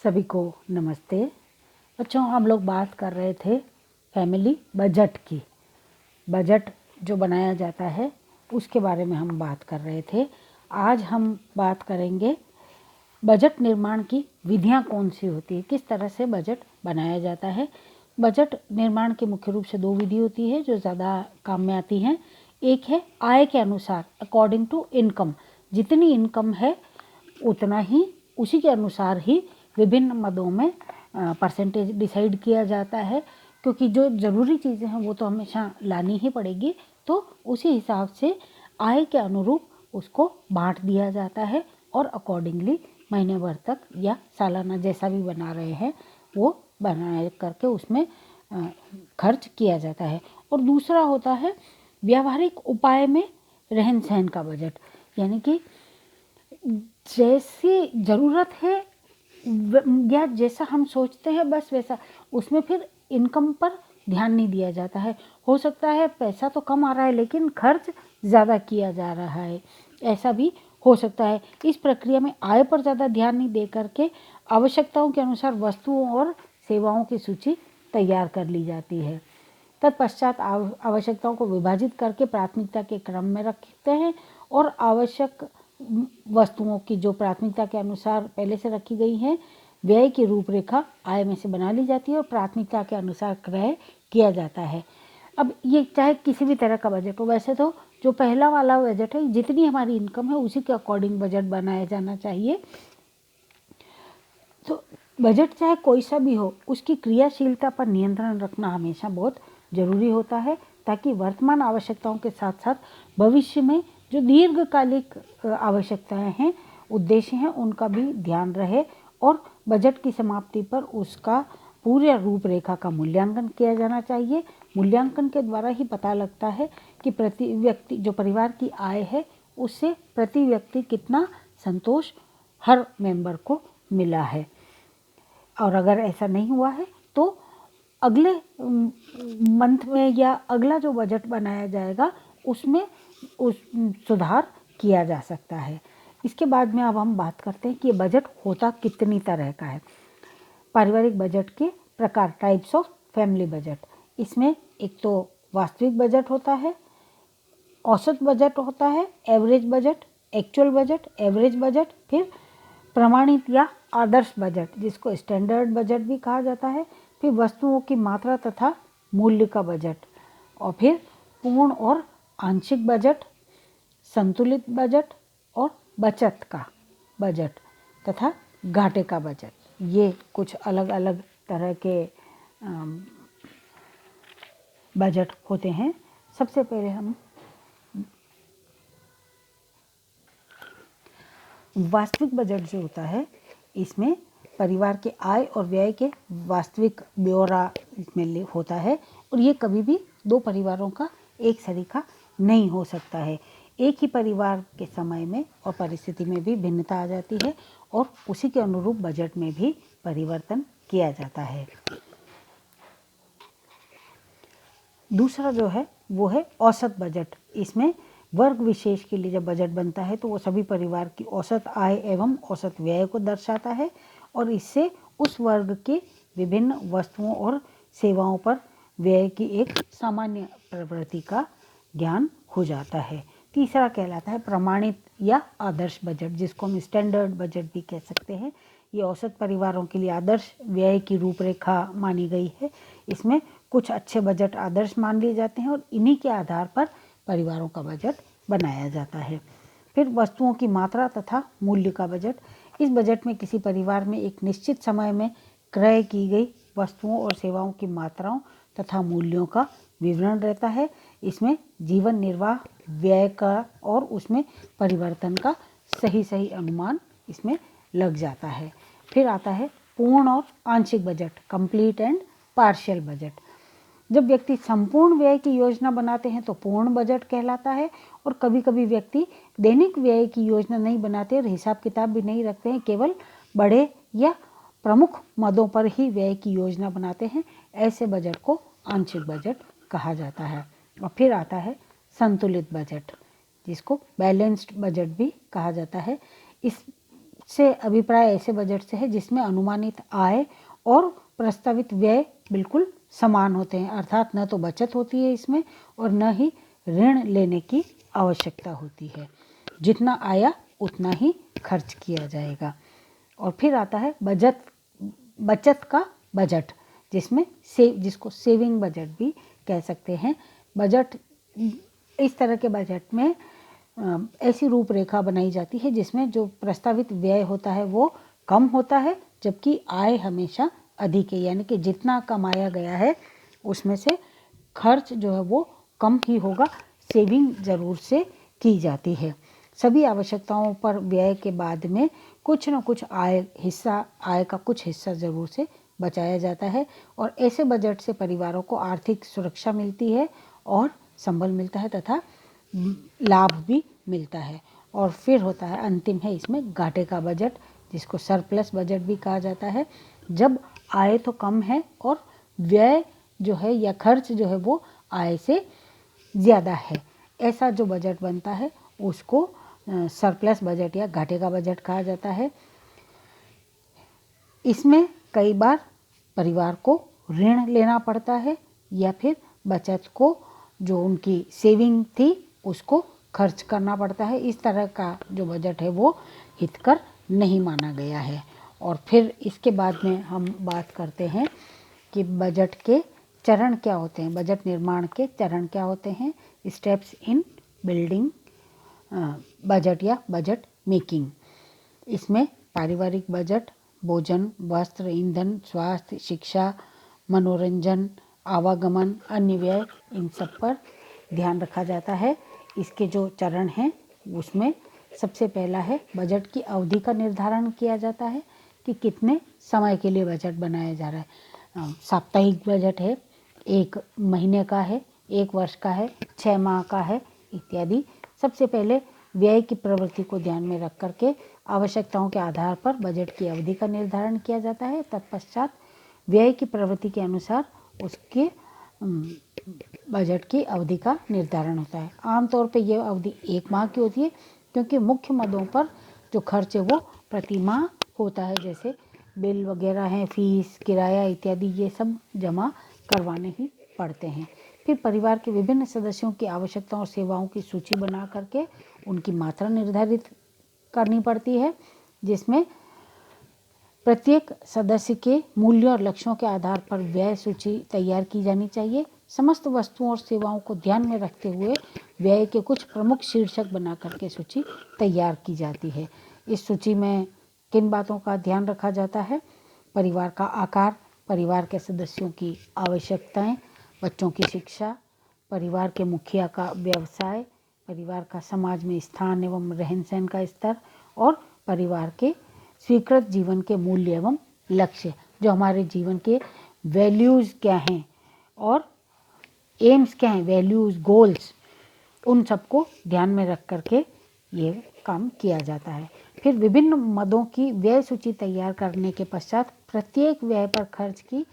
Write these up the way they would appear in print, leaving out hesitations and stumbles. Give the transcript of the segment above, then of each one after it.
सभी को नमस्ते। बच्चों, हम लोग बात कर रहे थे फैमिली बजट की। बजट जो बनाया जाता है उसके बारे में हम बात कर रहे थे। आज हम बात करेंगे बजट निर्माण की विधियां कौन सी होती है, किस तरह से बजट बनाया जाता है। बजट निर्माण की मुख्य रूप से दो विधि होती है जो ज़्यादा काम में आती हैं। एक है आय के अनुसार, अकॉर्डिंग टू इनकम। जितनी इनकम है उतना ही, उसी के अनुसार ही विभिन्न मदों में परसेंटेज डिसाइड किया जाता है, क्योंकि जो ज़रूरी चीज़ें हैं वो तो हमेशा लानी ही पड़ेगी। तो उसी हिसाब से आय के अनुरूप उसको बांट दिया जाता है और अकॉर्डिंगली महीने भर तक या सालाना जैसा भी बना रहे हैं वो बना करके उसमें खर्च किया जाता है। और दूसरा होता है व्यावहारिक उपाय में रहन सहन का बजट, यानी कि जैसी ज़रूरत है या जैसा हम सोचते हैं बस वैसा, उसमें फिर इनकम पर ध्यान नहीं दिया जाता है। हो सकता है पैसा तो कम आ रहा है लेकिन खर्च ज़्यादा किया जा रहा है, ऐसा भी हो सकता है। इस प्रक्रिया में आय पर ज़्यादा ध्यान नहीं दे करके आवश्यकताओं के अनुसार वस्तुओं और सेवाओं की सूची तैयार कर ली जाती है। तत्पश्चात आवश्यकताओं को विभाजित करके प्राथमिकता के क्रम में रखते हैं और आवश्यक वस्तुओं की जो प्राथमिकता के अनुसार पहले से रखी गई हैं व्यय की रूपरेखा आय में से बना ली जाती है और प्राथमिकता के अनुसार क्रय किया जाता है। अब ये चाहे किसी भी तरह का बजट हो, वैसे तो जो पहला वाला बजट है जितनी हमारी इनकम है उसी के अकॉर्डिंग बजट बनाया जाना चाहिए। तो बजट चाहे कोई सा भी हो, उसकी क्रियाशीलता पर नियंत्रण रखना हमेशा बहुत ज़रूरी होता है, ताकि वर्तमान आवश्यकताओं के साथ साथ भविष्य में जो दीर्घकालिक आवश्यकताएं हैं, उद्देश्य हैं, उनका भी ध्यान रहे। और बजट की समाप्ति पर उसका पूरे रूपरेखा का मूल्यांकन किया जाना चाहिए। मूल्यांकन के द्वारा ही पता लगता है कि प्रति व्यक्ति, जो परिवार की आय है, उससे प्रति व्यक्ति कितना संतोष हर मेंबर को मिला है। और अगर ऐसा नहीं हुआ है तो अगले मंथ में या अगला जो बजट बनाया जाएगा उसमें सुधार किया जा सकता है। इसके बाद में अब हम बात करते हैं कि ये बजट होता कितनी तरह का है। पारिवारिक बजट के प्रकार, टाइप्स ऑफ फैमिली बजट। इसमें एक तो वास्तविक बजट होता है, औसत बजट होता है, average budget, actual budget, average budget, फिर प्रमाणित या आदर्श बजट जिसको स्टैंडर्ड बजट भी कहा जाता है, फिर वस्तुओं की मात्रा तथा मूल्य का बजट, और फिर पूर्ण और आंशिक बजट, संतुलित बजट और बचत का बजट तथा घाटे का बजट। ये कुछ अलग अलग तरह के बजट होते हैं। सबसे पहले हम वास्तविक बजट जो होता है, इसमें परिवार के आय और व्यय के वास्तविक ब्यौरा इसमें होता है, और ये कभी भी दो परिवारों का एक सरीखा नहीं हो सकता है। एक ही परिवार के समय में और परिस्थिति में भी भिन्नता आ जाती है और उसी के अनुरूप बजट में भी परिवर्तन किया जाता है। दूसरा जो है वो है औसत बजट। इसमें वर्ग विशेष के लिए जब बजट बनता है तो वो सभी परिवार की औसत आय एवं औसत व्यय को दर्शाता है, और इससे उस वर्ग के विभिन्न वस्तुओं और सेवाओं पर व्यय की एक सामान्य प्रवृत्ति का ज्ञान हो जाता है। तीसरा कहलाता है प्रमाणित या आदर्श बजट, जिसको हम स्टैंडर्ड बजट भी कह सकते हैं। ये औसत परिवारों के लिए आदर्श व्यय की रूपरेखा मानी गई है। इसमें कुछ अच्छे बजट आदर्श मान लिए जाते हैं और इन्हीं के आधार पर परिवारों का बजट बनाया जाता है। फिर वस्तुओं की मात्रा तथा मूल्य का बजट। इस बजट में किसी परिवार में एक निश्चित समय में क्रय की गई वस्तुओं और सेवाओं की मात्राओं तथा मूल्यों का विवरण रहता है। इसमें जीवन निर्वाह व्यय का और उसमें परिवर्तन का सही अनुमान इसमें लग जाता है। फिर आता है पूर्ण और आंशिक budget, complete and partial budget. जब व्यक्ति संपूर्ण व्यय की योजना बनाते हैं तो पूर्ण बजट कहलाता है, और कभी कभी व्यक्ति दैनिक व्यय की योजना नहीं बनाते और हिसाब किताब भी नहीं रखते हैं, केवल बड़े या प्रमुख मदों पर ही व्यय की योजना बनाते हैं। ऐसे बजट को आंशिक बजट कहा जाता है। और फिर आता है संतुलित बजट, जिसको बैलेंस्ड बजट भी कहा जाता है। इस से अभिप्राय ऐसे बजट से है जिसमें अनुमानित आय और प्रस्तावित व्यय बिल्कुल समान होते हैं, अर्थात न तो बचत होती है इसमें और न ही ऋण लेने की आवश्यकता होती है। जितना आया उतना ही खर्च किया जाएगा। और फिर आता है बचत का बजट, जिसको सेविंग बजट भी कह सकते हैं। बजट, इस तरह के बजट में ऐसी रूपरेखा बनाई जाती है जिसमें जो प्रस्तावित व्यय होता है वो कम होता है, जबकि आय हमेशा अधिक है, यानी कि जितना कमाया गया है उसमें से खर्च जो है वो कम ही होगा, सेविंग ज़रूर से की जाती है। सभी आवश्यकताओं पर व्यय के बाद में कुछ न कुछ आय का कुछ हिस्सा ज़रूर से बचाया जाता है, और ऐसे बजट से परिवारों को आर्थिक सुरक्षा मिलती है और संबल मिलता है तथा लाभ भी मिलता है। और फिर होता है अंतिम है इसमें घाटे का बजट, जिसको सरप्लस बजट भी कहा जाता है। जब आय तो कम है और व्यय जो है या खर्च जो है वो आय से ज़्यादा है, ऐसा जो बजट बनता है उसको सरप्लस बजट या घाटे का बजट कहा जाता है। इसमें कई बार परिवार को ऋण लेना पड़ता है या फिर बचत को, जो उनकी सेविंग थी, उसको खर्च करना पड़ता है। इस तरह का जो बजट है वो हितकर नहीं माना गया है। और फिर इसके बाद में हम बात करते हैं कि बजट के चरण क्या होते हैं, बजट निर्माण के चरण क्या होते हैं, स्टेप्स इन बिल्डिंग बजट या बजट मेकिंग। इसमें पारिवारिक बजट, भोजन, वस्त्र, ईंधन, स्वास्थ्य, शिक्षा, मनोरंजन, आवागमन, अन्य व्यय, इन सब पर ध्यान रखा जाता है। इसके जो चरण हैं उसमें सबसे पहला है बजट की अवधि का निर्धारण किया जाता है कि कितने समय के लिए बजट बनाया जा रहा है। साप्ताहिक बजट है, 1 महीने का है, 1 वर्ष का है, 6 माह का है इत्यादि। सबसे पहले व्यय की प्रवृत्ति को ध्यान में रख करके आवश्यकताओं के आधार पर बजट की अवधि का निर्धारण किया जाता है। तत्पश्चात व्यय की प्रवृत्ति के अनुसार उसके बजट की अवधि का निर्धारण होता है। आमतौर पे ये अवधि 1 माह की होती है, क्योंकि मुख्य मदों पर जो खर्च है वो प्रति माह होता है, जैसे बिल वगैरह हैं, फीस, किराया इत्यादि, ये सब जमा करवाने ही पड़ते हैं। फिर परिवार के विभिन्न सदस्यों की आवश्यकताओं और सेवाओं की सूची बना करके उनकी मात्रा निर्धारित करनी पड़ती है, जिसमें प्रत्येक सदस्य के मूल्यों और लक्ष्यों के आधार पर व्यय सूची तैयार की जानी चाहिए। समस्त वस्तुओं और सेवाओं को ध्यान में रखते हुए व्यय के कुछ प्रमुख शीर्षक बना करके सूची तैयार की जाती है। इस सूची में किन बातों का ध्यान रखा जाता है? परिवार का आकार, परिवार के सदस्यों की आवश्यकताएं, बच्चों की शिक्षा, परिवार के मुखिया का व्यवसाय, परिवार का समाज में स्थान एवं रहन सहन का स्तर, और परिवार के स्वीकृत जीवन के मूल्य एवं लक्ष्य, जो हमारे जीवन के वैल्यूज़ क्या हैं और एम्स क्या हैं, वैल्यूज़, गोल्स, उन सबको ध्यान में रख करके ये काम किया जाता है। फिर विभिन्न मदों की व्यय सूची तैयार करने के पश्चात प्रत्येक व्यय पर खर्च की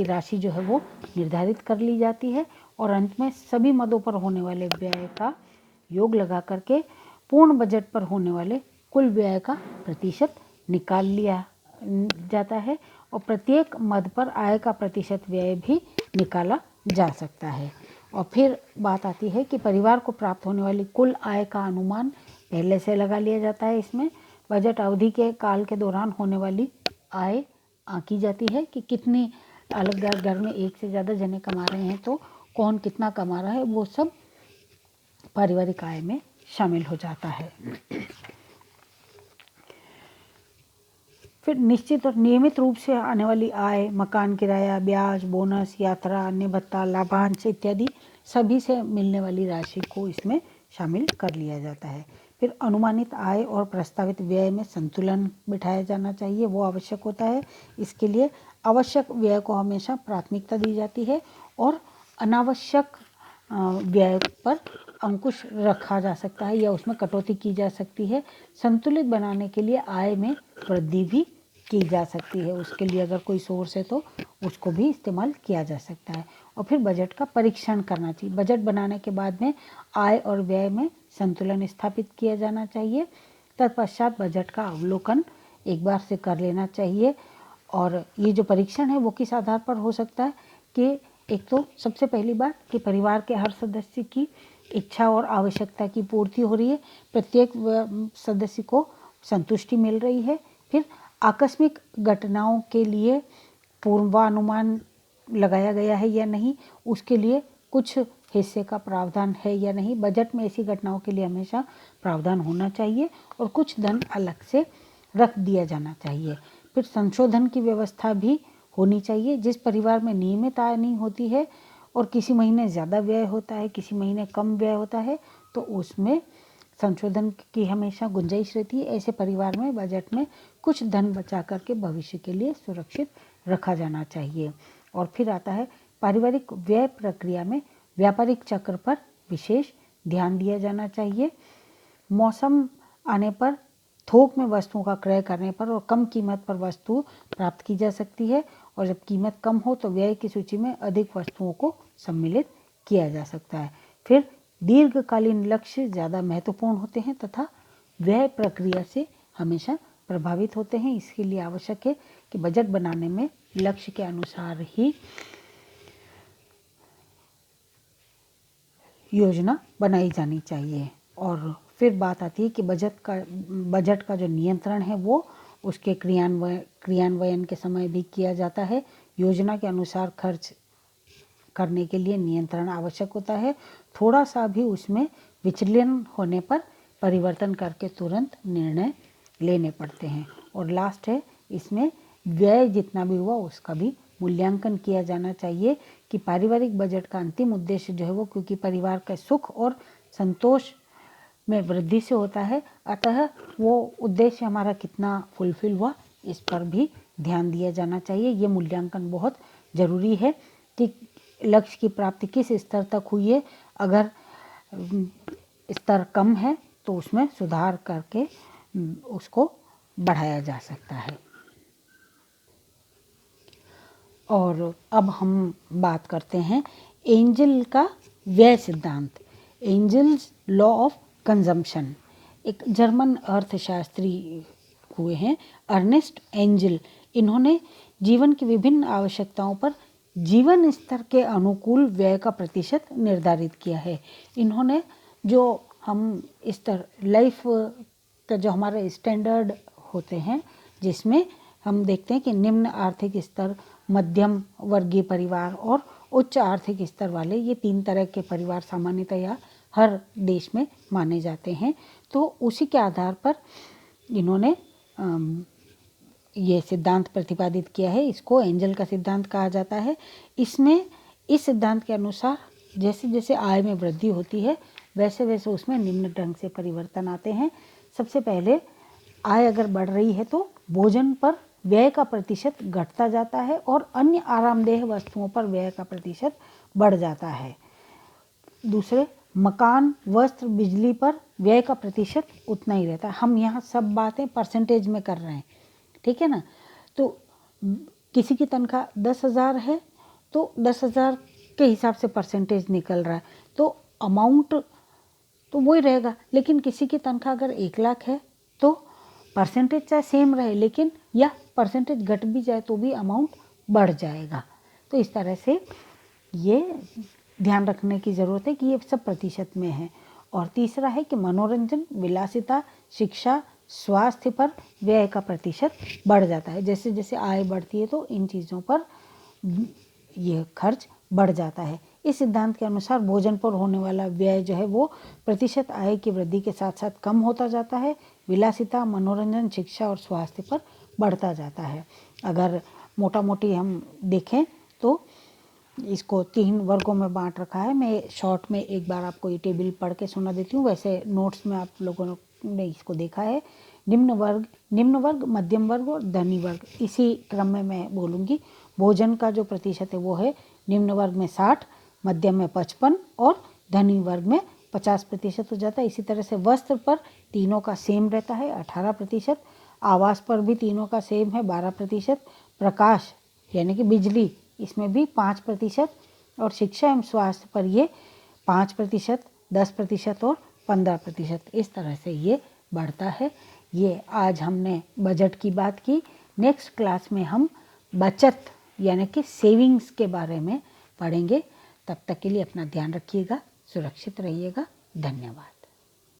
राशि जो है वो निर्धारित कर ली जाती है, और अंत में सभी मदों पर होने वाले व्यय का योग लगा करके पूर्ण बजट पर होने वाले कुल व्यय का प्रतिशत निकाल लिया जाता है, और प्रत्येक मद पर आय का प्रतिशत व्यय भी निकाला जा सकता है। और फिर बात आती है कि परिवार को प्राप्त होने वाली कुल आय का अनुमान पहले से लगा लिया जाता है। इसमें बजट अवधि के काल के दौरान होने वाली आय आंकी जाती है कि कितनी, अलग घर में एक से ज़्यादा जने कमा रहे हैं तो कौन कितना कमा रहा है, वो सब पारिवारिक आय में शामिल हो जाता है। फिर निश्चित और नियमित रूप से आने वाली आय, मकान किराया, ब्याज, बोनस, यात्रा, अन्य भत्ता, लाभांश इत्यादि सभी से मिलने वाली राशि को इसमें शामिल कर लिया जाता है। फिर अनुमानित आय और प्रस्तावित व्यय में संतुलन बिठाया जाना चाहिए, वो आवश्यक होता है। इसके लिए आवश्यक व्यय को हमेशा प्राथमिकता दी जाती है और अनावश्यक व्यय पर अंकुश रखा जा सकता है या उसमें कटौती की जा सकती है। संतुलित बनाने के लिए आय में वृद्धि भी की जा सकती है, उसके लिए अगर कोई सोर्स है तो उसको भी इस्तेमाल किया जा सकता है। और फिर बजट का परीक्षण करना चाहिए। बजट बनाने के बाद में आय और व्यय में संतुलन स्थापित किया जाना चाहिए। तत्पश्चात बजट का अवलोकन एक बार से कर लेना चाहिए। और ये जो परीक्षण है वो किस आधार पर हो सकता है कि एक तो सबसे पहली बात कि परिवार के हर सदस्य की इच्छा और आवश्यकता की पूर्ति हो रही है, प्रत्येक सदस्य को संतुष्टि मिल रही है। फिर आकस्मिक घटनाओं के लिए पूर्वानुमान लगाया गया है या नहीं, उसके लिए कुछ हिस्से का प्रावधान है या नहीं। बजट में ऐसी घटनाओं के लिए हमेशा प्रावधान होना चाहिए और कुछ धन अलग से रख दिया जाना चाहिए। फिर संशोधन की व्यवस्था भी होनी चाहिए। जिस परिवार में नियमित आय नहीं होती है और किसी महीने ज़्यादा व्यय होता है, किसी महीने कम व्यय होता है, तो उसमें संशोधन की हमेशा गुंजाइश रहती है। ऐसे परिवार में बजट में कुछ धन बचा करके भविष्य के लिए सुरक्षित रखा जाना चाहिए। और फिर आता है पारिवारिक व्यय प्रक्रिया में व्यापारिक चक्र पर विशेष ध्यान दिया जाना चाहिए। मौसम आने पर थोक में वस्तुओं का क्रय करने पर और कम कीमत पर वस्तु प्राप्त की जा सकती है, और जब कीमत कम हो तो व्यय की सूची में अधिक वस्तुओं को सम्मिलित किया जा सकता है। फिर दीर्घकालीन लक्ष्य ज़्यादा महत्वपूर्ण होते हैं तथा व्यय प्रक्रिया से हमेशा प्रभावित होते हैं। इसके लिए आवश्यक है कि बजट बनाने में लक्ष्य के अनुसार ही योजना बनाई जानी चाहिए। और फिर बात आती है कि बजट का जो नियंत्रण है वो उसके क्रियान्वयन के समय भी किया जाता है। योजना के अनुसार खर्च करने के लिए नियंत्रण आवश्यक होता है। थोड़ा सा भी उसमें विचलन होने पर परिवर्तन करके तुरंत निर्णय लेने पड़ते हैं। और लास्ट है, इसमें व्यय जितना भी हुआ उसका भी मूल्यांकन किया जाना चाहिए कि पारिवारिक बजट का अंतिम उद्देश्य जो है वो क्योंकि परिवार का सुख और संतोष में वृद्धि से होता है, अतः वो उद्देश्य हमारा कितना फुलफिल हुआ इस पर भी ध्यान दिया जाना चाहिए। ये मूल्यांकन बहुत ज़रूरी है कि लक्ष्य की प्राप्ति किस स्तर तक हुई है। अगर स्तर कम है तो उसमें सुधार करके उसको बढ़ाया जा सकता है। और अब हम बात करते हैं एंजल का व्यय सिद्धांत, एंजल्स लॉ ऑफ कंजम्पशन। एक जर्मन अर्थशास्त्री हुए हैं अर्नेस्ट एंजल। इन्होंने जीवन की विभिन्न आवश्यकताओं पर जीवन स्तर के अनुकूल व्यय का प्रतिशत निर्धारित किया है। इन्होंने जो हम स्तर लाइफ का जो हमारे स्टैंडर्ड होते हैं जिसमें हम देखते हैं कि निम्न आर्थिक स्तर, मध्यम वर्गीय परिवार और उच्च आर्थिक स्तर वाले, ये 3 तरह के परिवार सामान्यतया हर देश में माने जाते हैं। तो उसी के आधार पर इन्होंने ये सिद्धांत प्रतिपादित किया है। इसको एंजल का सिद्धांत कहा जाता है। इसमें इस सिद्धांत के अनुसार जैसे जैसे आय में वृद्धि होती है वैसे वैसे उसमें निम्न ढंग से परिवर्तन आते हैं। सबसे पहले आय अगर बढ़ रही है तो भोजन पर व्यय का प्रतिशत घटता जाता है और अन्य आरामदेह वस्तुओं पर व्यय का प्रतिशत बढ़ जाता है। दूसरे, मकान, वस्त्र, बिजली पर व्यय का प्रतिशत उतना ही रहता है। हम यहाँ सब बातें परसेंटेज में कर रहे हैं, ठीक है ना। तो किसी की तनख्वाह 10,000 है तो 10,000 के हिसाब से परसेंटेज निकल रहा है, तो अमाउंट तो वही रहेगा। लेकिन किसी की तनख्वाह अगर 1 लाख है तो परसेंटेज चाहे सेम रहे लेकिन या परसेंटेज घट भी जाए तो भी अमाउंट बढ़ जाएगा। तो इस तरह से ये ध्यान रखने की ज़रूरत है कि ये सब प्रतिशत में है। और तीसरा है कि मनोरंजन, विलासिता, शिक्षा, स्वास्थ्य पर व्यय का प्रतिशत बढ़ जाता है। जैसे जैसे आय बढ़ती है तो इन चीज़ों पर ये खर्च बढ़ जाता है। इस सिद्धांत के अनुसार भोजन पर होने वाला व्यय जो है वो प्रतिशत आय की वृद्धि के साथ साथ कम होता जाता है। विलासिता, मनोरंजन, शिक्षा और स्वास्थ्य पर बढ़ता जाता है। अगर मोटा मोटी हम देखें तो इसको 3 वर्गों में बांट रखा है। मैं शॉर्ट में एक बार आपको ये टेबल पढ़ के सुना देती हूँ, वैसे नोट्स में आप लोगों ने इसको देखा है। निम्न वर्ग, मध्यम वर्ग और धनी वर्ग, इसी क्रम में मैं बोलूँगी। भोजन का जो प्रतिशत है वो है निम्न वर्ग में 60, मध्यम में 55 और धनी वर्ग में 50% हो जाता है। इसी तरह से वस्त्र पर तीनों का सेम रहता है 18%, आवास पर भी तीनों का सेम है 12%, प्रकाश यानी कि बिजली इसमें भी 5% और शिक्षा एवं स्वास्थ्य पर ये 5%, 10% और 15%, इस तरह से ये बढ़ता है। ये आज हमने बजट की बात की। नेक्स्ट क्लास में हम बचत यानी कि सेविंग्स के बारे में पढ़ेंगे। तब तक के लिए अपना ध्यान रखिएगा, सुरक्षित रहिएगा। धन्यवाद।